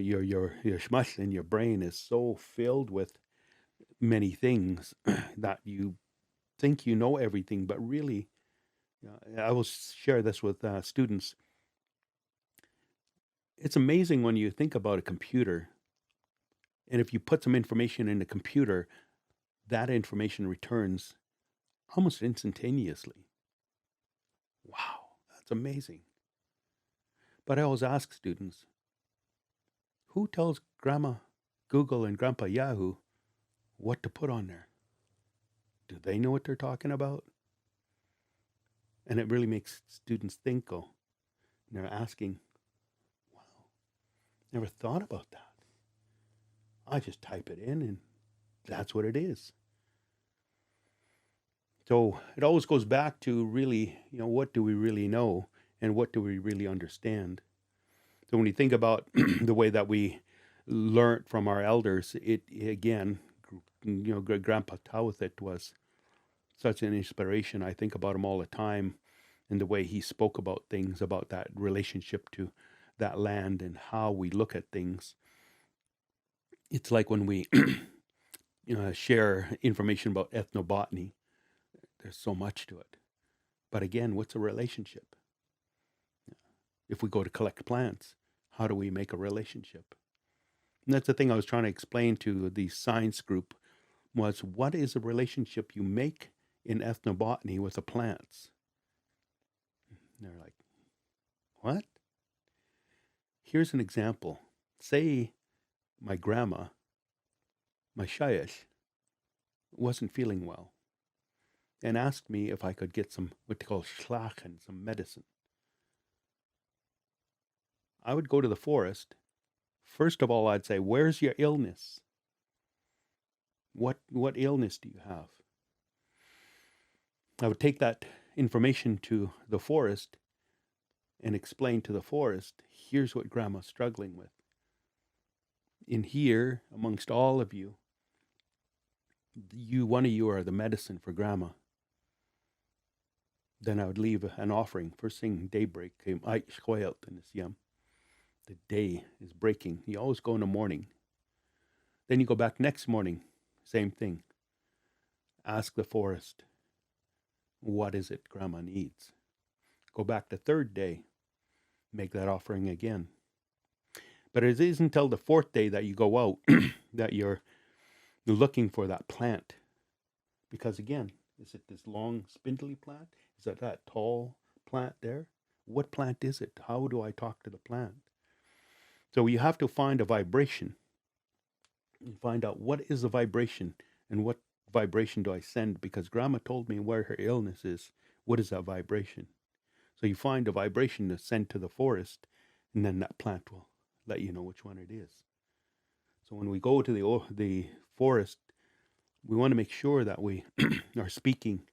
B: shmush in your brain is so filled with many things that you think you know everything, but really, I will share this with students. It's amazing when you think about a computer, and if you put some information in the computer, that information returns almost instantaneously. Wow, that's amazing. But I always ask students, who tells Grandma Google and Grandpa Yahoo what to put on there? Do they know what they're talking about? And it really makes students think, and they're asking, wow, never thought about that. I just type it in and that's what it is. So it always goes back to really, what do we really know and what do we really understand? So when you think about the way that we learned from our elders, it again, Grandpa Tawithit was such an inspiration. I think about him all the time and the way he spoke about things, about that relationship to that land and how we look at things. It's like when we share information about ethnobotany, there's so much to it. But again, what's a relationship? If we go to collect plants, how do we make a relationship? And that's the thing I was trying to explain to the science group was, what is a relationship you make in ethnobotany with the plants? And they're like, what? Here's an example. Say my grandma, my shayesh, wasn't feeling well and asked me if I could get some, what they call schlachen, some medicine. I would go to the forest. First of all, I'd say, where's your illness? What illness do you have? I would take that information to the forest and explain to the forest, here's what Grandma's struggling with. In here, amongst all of you, one of you are the medicine for Grandma. Then I would leave an offering. First thing daybreak came, the day is breaking. You always go in the morning. Then you go back next morning, same thing. Ask the forest, what is it Grandma needs? Go back the third day, make that offering again. But it isn't until the fourth day that you go out that you're looking for that plant. Because again, is it this long, spindly plant? Is it that tall plant there? What plant is it? How do I talk to the plant? So you have to find a vibration and find out what is the vibration and what vibration do I send, because Grandma told me where her illness is. What is that vibration? So you find a vibration to send to the forest, and then that plant will let you know which one it is. So when we go to the forest, we want to make sure that we are speaking.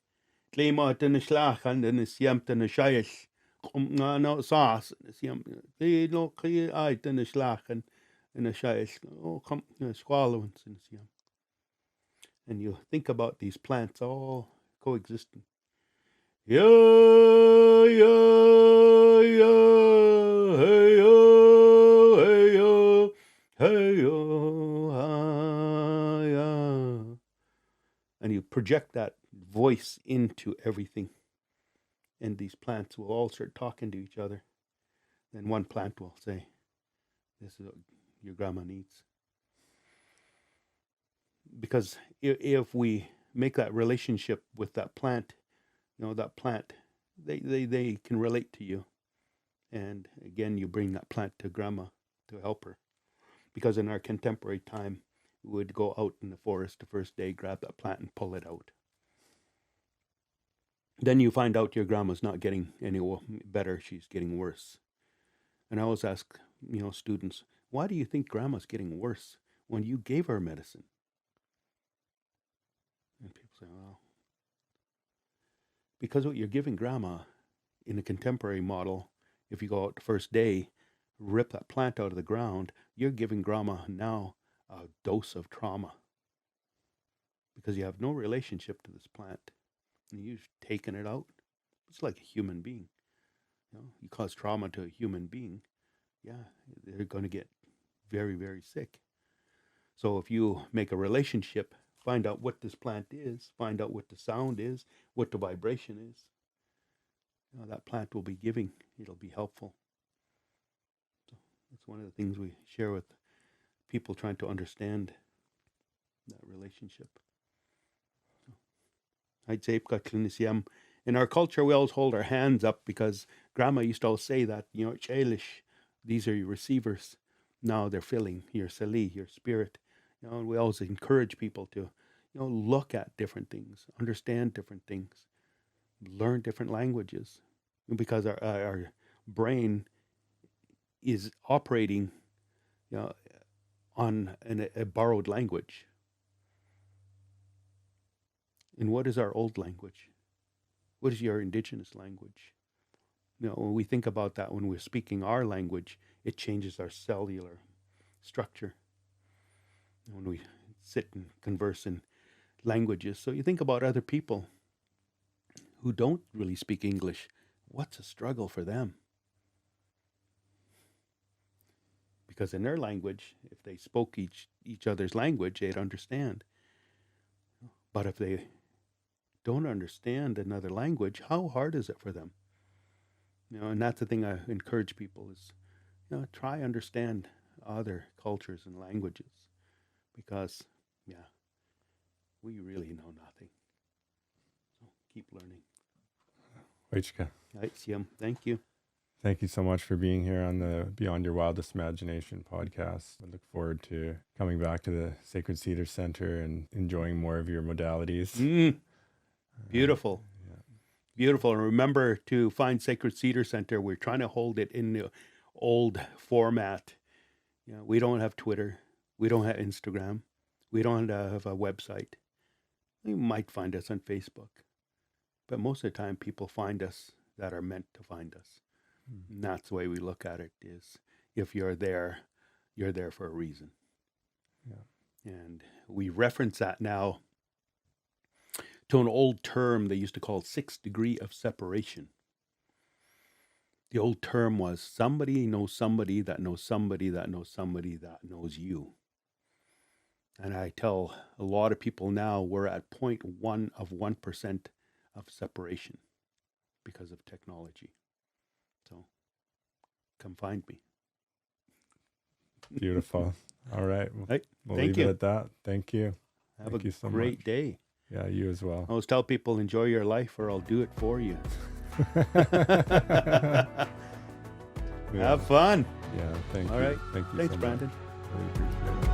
B: And you think about these plants all coexisting. Yeah, yeah, yeah, hey, yo, hey, yo, hey, yo, ah, yeah. And you project that voice into everything. And these plants will all start talking to each other. Then one plant will say, this is what your grandma needs. Because if we make that relationship with that plant, that plant, they can relate to you. And again, you bring that plant to Grandma to help her. Because in our contemporary time, we would go out in the forest the first day, grab that plant and pull it out. Then you find out your grandma's not getting any better, she's getting worse. And I always ask, students, why do you think Grandma's getting worse when you gave her medicine? And people say, well, because what you're giving Grandma in a contemporary model, if you go out the first day, rip that plant out of the ground, you're giving Grandma now a dose of trauma. Because you have no relationship to this plant. And you've taken it out. It's like a human being. You cause trauma to a human being, they're going to get very, very sick. So if you make a relationship, find out what this plant is, find out what the sound is, what the vibration is, that plant will be giving. It'll be helpful. So that's one of the things we share with people trying to understand that relationship. I'd say in our culture, we always hold our hands up because Grandma used to always say that, Chaelish, these are your receivers. Now they're filling your sali, your spirit. And we always encourage people to, look at different things, understand different things, learn different languages, because our brain is operating, on a borrowed language. And what is our old language? What is your indigenous language? When we think about that, when we're speaking our language, it changes our cellular structure. When we sit and converse in languages. So you think about other people who don't really speak English. What's a struggle for them? Because in their language, if they spoke each other's language, they'd understand. But if they don't understand another language, how hard is it for them? And that's the thing I encourage people is, try understand other cultures and languages, because, we really know nothing. So keep learning.
A: Waichka.
B: Thank you.
A: Thank you so much for being here on the Beyond Your Wildest Imagination podcast. I look forward to coming back to the Sacred Cedars Center and enjoying more of your modalities.
B: Beautiful. Beautiful. And remember to find Sacred Cedars Center. We're trying to hold it in the old format. We don't have Twitter. We don't have Instagram. We don't have a website. You might find us on Facebook. But most of the time, people find us that are meant to find us. And that's the way we look at it, is if you're there for a reason. Yeah. And we reference that now to an old term they used to call 6th degree of separation. The old term was somebody knows somebody that knows somebody that knows somebody that knows you. And I tell a lot of people now we're at 0.1 of 1% of separation because of technology. So come find me.
A: Beautiful. All right.
B: Right.
A: We'll
B: Thank
A: leave
B: you.
A: it at that. Thank you.
B: Have
A: Thank
B: a
A: you so
B: great
A: much.
B: day.
A: Yeah, you as well.
B: I always tell people, enjoy your life or I'll do it for you.
A: Yeah.
B: Have fun.
A: Yeah, thank
B: All
A: you.
B: right.
A: Thank you
B: Thanks,
A: so
B: Brandon.
A: much. Really appreciate it.